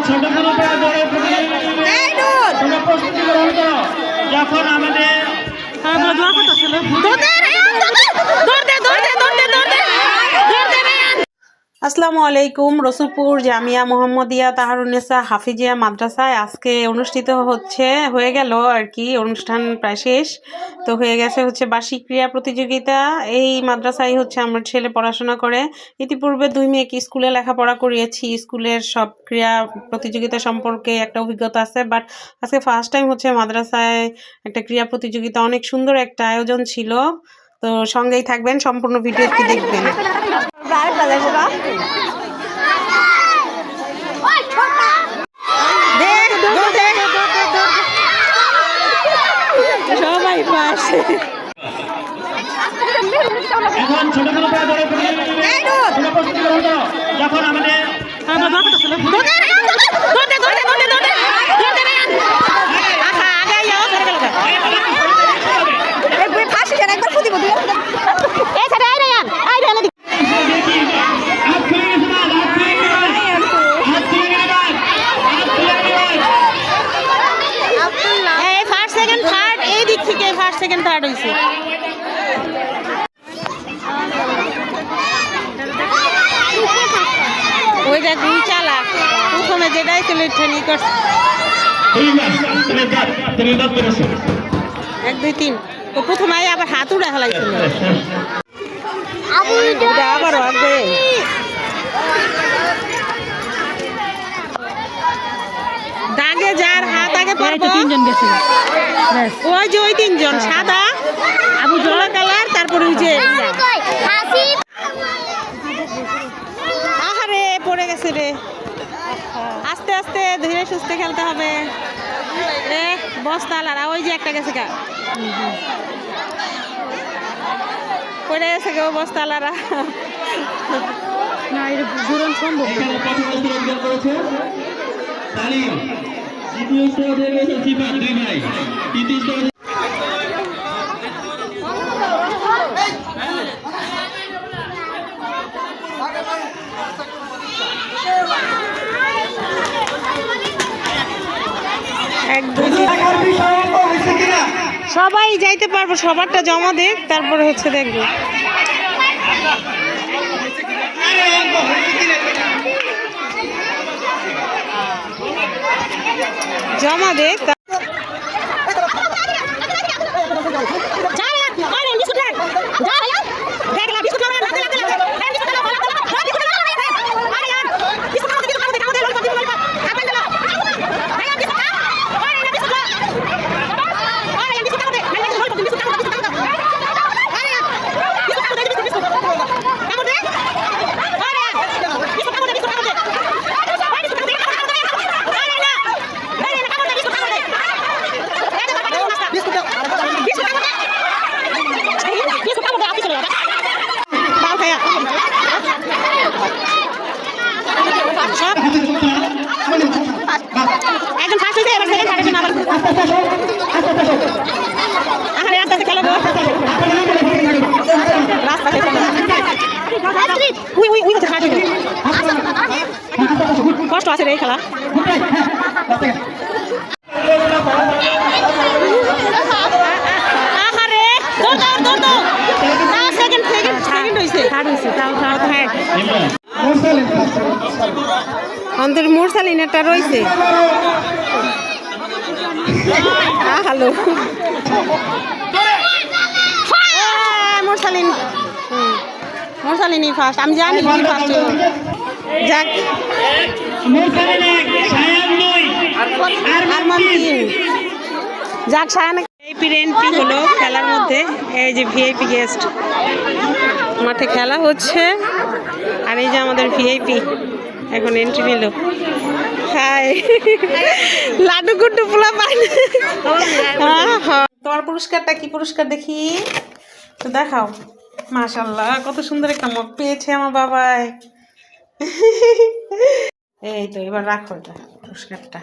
ছোট কোনো প্রস্তুতি গ্রহণ করো যখন আমাদের আসসালামু আলাইকুম। রসুলপুর জামিয়া মোহাম্মদিয়া তাহারুন্নেসা হাফিজিয়া মাদ্রাসায় আজকে অনুষ্ঠিত হয়ে গেল আর কি, অনুষ্ঠান প্রায় শেষ তো হয়ে গেছে বার্ষিক ক্রীড়া প্রতিযোগিতা। এই মাদ্রাসায় আমার ছেলে পড়াশোনা করে। ইতিপূর্বে 2 মেয়েকে স্কুলে লেখাপড়া করিয়েছি, স্কুলের সব ক্রীড়া প্রতিযোগিতা সম্পর্কে একটা অভিজ্ঞতা আছে, বাট আজকে ফার্স্ট টাইম মাদ্রাসায় একটা ক্রীড়া প্রতিযোগিতা। অনেক সুন্দর একটা আয়োজন ছিল, তো সঙ্গেই থাকবেন, সম্পূর্ণ ভিডিওটি দেখবেন। সবাই পাশে এখন ছোট কোনো প্রস্তুতি গ্রহণ করো যখন আমাদের সেকেন্ড থার্ড হয়েছে। ওই যে 2 চালাক প্রথমে যেটাই চলে ট্রেনিং করছে 1 2 3 তো প্রথমে আবার হাত উড়ে ফেলাইছিল, আবার আগে দাগে যার হাত আগে পড়বে 3 জন গেছে। ওই যে ওই 3 জন সাদা আবু জলা কালার, তারপরে ওই যে আহারে পড়ে গেছে রে। আস্তে আস্তে ধীরে সুস্থে খেলতে হবে রে। বস্তালারা ওই যে একটা গেছে, পড়ে গেছে গো বস্তালারা। না এর ঘুরন সম্ভব সবাই যাইতে পারবো, সবারটা জমা দেখ, তারপরে দেখবো জমা দেখ। একজন ফার্স্ট হয়েছে, এবার সেকেন্ড থার্ডের জন্য আবার আরে আস্তে খেলো গো, রাস্তা থেকে উই হচ্ছে থার্ড হইলো। কষ্ট আছে রে এই খেলা। আহারে সেকেন্ড হয়েছে, থার্ড হয়েছে, তাও থার্ড অন্তর মুরসালিনাটা রয়েছে। হ্যালো মুরসালিনী ফার্স্ট, আমি জানি ফার্স্ট যাক। যাক সায়ান এন্ট্রি হলো খেলার মধ্যে। এই যে ভিআইপি গেস্ট, মাঠে খেলা হচ্ছে, আর এই যে আমাদের ভিআইপি এখন এন্ট্রি নিল। হাই লাড্ডু গুড্ডু পোলা পাই। তোমার পুরস্কারটা কি পুরস্কার দেখি তো দেখাও। মাশাআল্লাহ কত সুন্দর একটা মগ পেয়েছে আমার বাবাই। এই তো এবার রাখো এটা পুরস্কারটা।